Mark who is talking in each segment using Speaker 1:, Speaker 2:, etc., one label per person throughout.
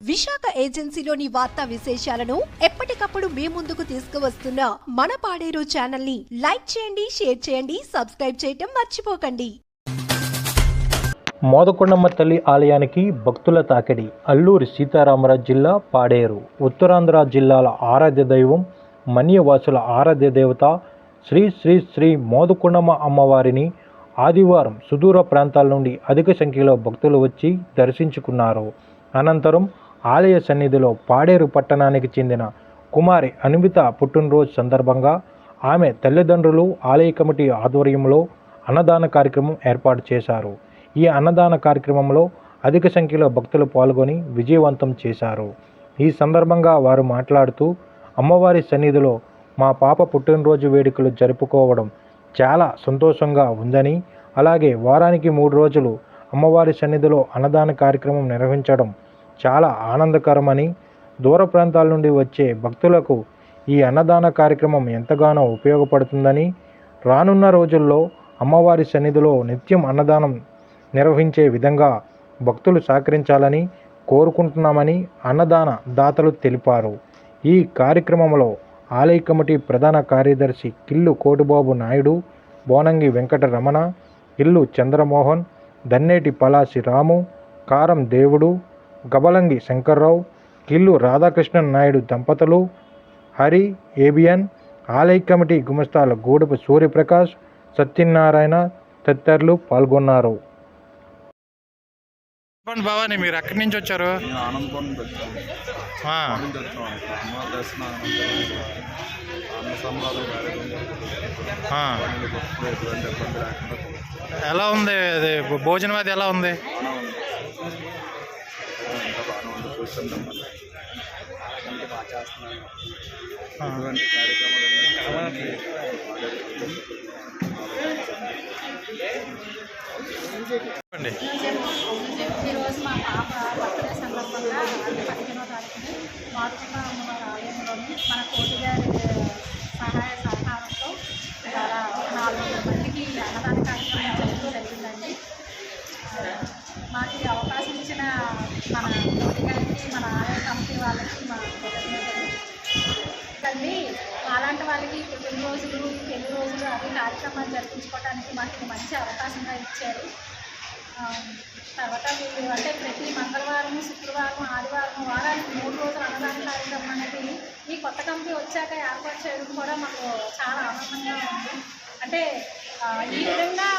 Speaker 1: విశాఖ ఏజెన్సీలోని వార్తా విశేషాలను ఎప్పటికప్పుడు మీ ముందుకు తీసుకువస్తున్న మన పాడేరు ఛానల్ ని లైక్ చేయండి, షేర్ చేయండి, సబ్స్క్రైబ్ చేయటం మర్చిపోకండి.
Speaker 2: మోదకొండమ్మ తల్లి ఆలయానికి భక్తుల తాకిడి. అల్లూరి సీతారామరాజు జిల్లా పాడేరు. ఉత్తరాంధ్ర జిల్లాల ఆరాధ్య దైవం, మన్యవాసుల ఆరాధ్య దేవత శ్రీ శ్రీ శ్రీ మోదకొండమ్మ అమ్మవారిని ఆదివారం సుదూర ప్రాంతాల నుండి అధిక సంఖ్యలో భక్తులు వచ్చి దర్శించుకున్నారు. అనంతరం ఆలయ సన్నిధిలో పాడేరు పట్టణానికి చెందిన కుమారి అన్విత పుట్టినరోజు సందర్భంగా ఆమె తల్లిదండ్రులు ఆలయ కమిటీ ఆధ్వర్యంలో అన్నదాన కార్యక్రమం ఏర్పాటు చేశారు. ఈ అన్నదాన కార్యక్రమంలో అధిక సంఖ్యలో భక్తులు పాల్గొని విజయవంతం చేశారు. ఈ సందర్భంగా వారు మాట్లాడుతూ, అమ్మవారి సన్నిధిలో మా పాప పుట్టినరోజు వేడుకలు జరుపుకోవడం చాలా సంతోషంగా ఉందని, అలాగే వారానికి 3 రోజులు అమ్మవారి సన్నిధిలో అన్నదాన కార్యక్రమం నిర్వహించడం చాలా ఆనందకరమని, దూర ప్రాంతాల నుండి వచ్చే భక్తులకు ఈ అన్నదాన కార్యక్రమం ఎంతగానో ఉపయోగపడుతుందని, రానున్న రోజుల్లో అమ్మవారి సన్నిధిలో నిత్యం అన్నదానం నిర్వహించే విధంగా భక్తులు సహకరించాలని కోరుకుంటున్నామని అన్నదాన దాతలు తెలిపారు. ఈ కార్యక్రమంలో ఆలయ కమిటీ ప్రధాన కార్యదర్శి కిల్లు కోటిబాబు నాయుడు, బోనంగి వెంకట రమణ, ఇల్లు చంద్రమోహన్, దన్నేటి పలాసి రాము, కారం దేవుడు, గబలంగి శంకర్రావు, కిల్లు రాధాకృష్ణన్ నాయుడు దంపతులు, హరి, ఏబిఎన్, ఆలయ కమిటీ గుమస్తాల గూడపు సూర్యప్రకాష్, సత్యనారాయణ తదితరులు పాల్గొన్నారు.
Speaker 3: భవాని, మీరు ఎక్కడి నుంచి వచ్చారు? ఎలా ఉంది భోజనం? అది ఎలా ఉంది? చెప్పండి.
Speaker 4: ఈరోజు మా పాప బర్త్డే సందర్భంగా 15వ తారీఖుని మోదకొండ అమ్మవారి ఆలయంలోని మన కోటి గారి సహాయ సహకారంతో చాలా 400 మందికి అన్నదాన కార్యక్రమం జరగడం జరిగిందండి. మాకు ఈ అవకాశం ఇచ్చిన మన కోటి గారికి, మన ఆలయ కమిటీ వాళ్ళకి మా కృతజ్ఞతలు. అలాంటి వాళ్ళకి పుట్టినరోజులు, పెళ్లి రోజులు అవి కార్యక్రమాలు జరిపించుకోవడానికి మాకు ఇది మంచి అవకాశంగా ఇచ్చారు. తర్వాత వీళ్ళు అంటే ప్రతి మంగళవారం, శుక్రవారం, ఆదివారం, వారానికి 3 రోజులు అన్నదాన కార్యక్రమం అనేది ఈ కొత్త కమిటీ వచ్చాక ఏర్పాటు చేయడం కూడా మాకు చాలా ఆనందంగా ఉంది. అంటే ఈ విధంగా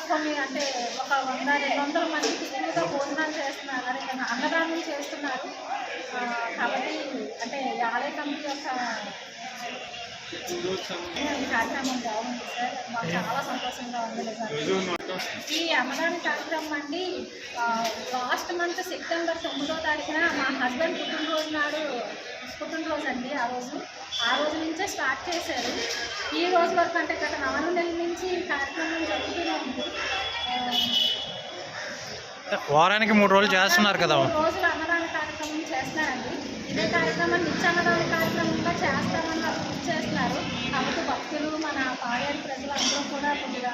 Speaker 4: కొన్ని అంటే 100-200 మందికి ఎక్కువగా భోజనాలు చేస్తున్నారు, అదే అన్నదానం చేస్తున్నారు. కాబట్టి అంటే ఆలయ కమిటీ యొక్క ఈ కార్యక్రమం బాగుంది సార్, మాకు చాలా సంతోషంగా ఉంది సార్. ఈ అన్నదాన కార్యక్రమం అండి లాస్ట్ మంత్ సెప్టెంబర్ 9వ తారీఖున మా హస్బెండ్ పుట్టినరోజు అండి. ఆ రోజు నుంచే స్టార్ట్ చేశారు. ఈ రోజు వరకు అంటే గత 4 నెలల నుంచి ఈ కార్యక్రమం జరుగుతూనే ఉంది.
Speaker 3: వారానికి 3 రోజులు చేస్తున్నారు కదా?
Speaker 4: 3 రోజులు అన్నదాన కార్యక్రమం చేస్తున్నారండి. ఇదే కార్యక్రమం నిత్యాన్నదాన కార్యక్రమంగా చేస్తామని చేస్తున్నారు. కాబట్టి భక్తులు, మన పాడేరు ప్రజలందరూ కూడా కొద్దిగా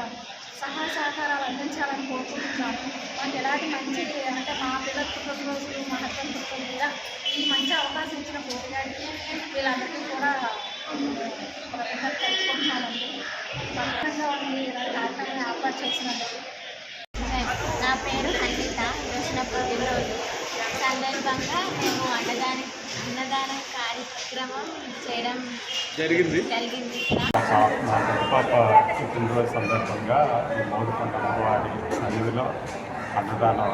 Speaker 4: సహాయ సహకారాలు అందించాలని కోరుకుంటున్నాను. మాకు ఎలాంటి మంచి అంటే మా పిల్లల పుట్టినరోజులు, మా హస్బెండ్ పుట్టినరోజు ఈ మంచి అవకాశం ఇచ్చిన కోటి గారికి, వీళ్ళందరికీ కూడా కృతజ్ఞతలు తెలుపుకుంటున్నానండి. భక్తంగా ఉండి ఇలాంటి కార్యక్రమం ఏర్పాటు చేసినందుకు.
Speaker 5: నా పేరు అన్విత. కృష్ణ పుట్టినరోజు సందర్భంగా మేము అన్నదాన కార్యక్రమం చేయడం జరిగింది.
Speaker 6: మా పాప పుట్టినరోజు సందర్భంగా ఈ మోదకొండ అమ్మవారి సన్నిధిలో అన్నదానం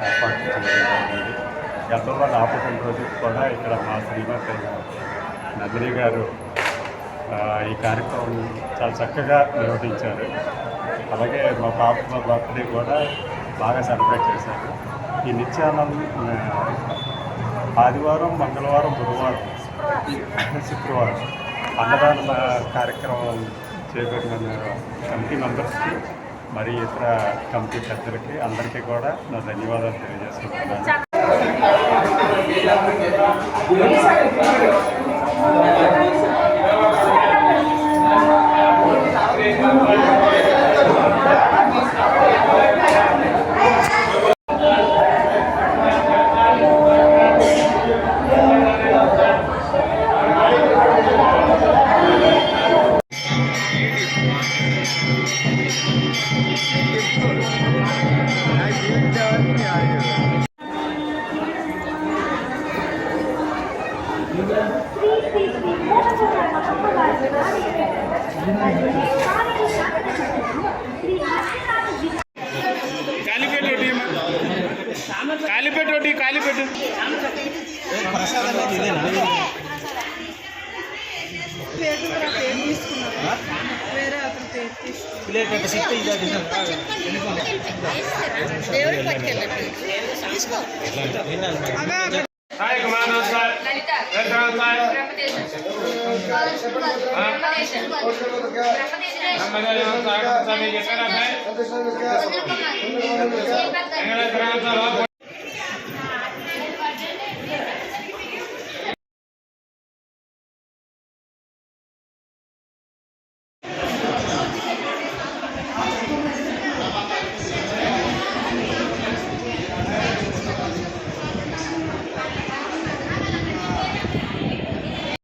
Speaker 6: ఏర్పాటు చేయడం. గతంలో నా పుట్టినరోజు కూడా ఇక్కడ మా శ్రీమతి నందిని గారు ఈ కార్యక్రమం చాలా చక్కగా నిర్వహించారు. అలాగే మా పాప బర్త్డే కూడా బాగా సెలబ్రేట్ చేశారు. ఈ నిత్యానంద ఆదివారం, మంగళవారం, బుధవారం, శుక్రవారం అన్నదాన కార్యక్రమం చేపట్టిన కమిటీ మెంబర్స్కి, మరి ఇతర కమిటీ పెద్దలకి అందరికీ కూడా నా ధన్యవాదాలు తెలియజేసుకుంటున్నాను.
Speaker 7: కాలిపెట్టు హాయ్ కుమార్ నమస్కార్ నమస్కార్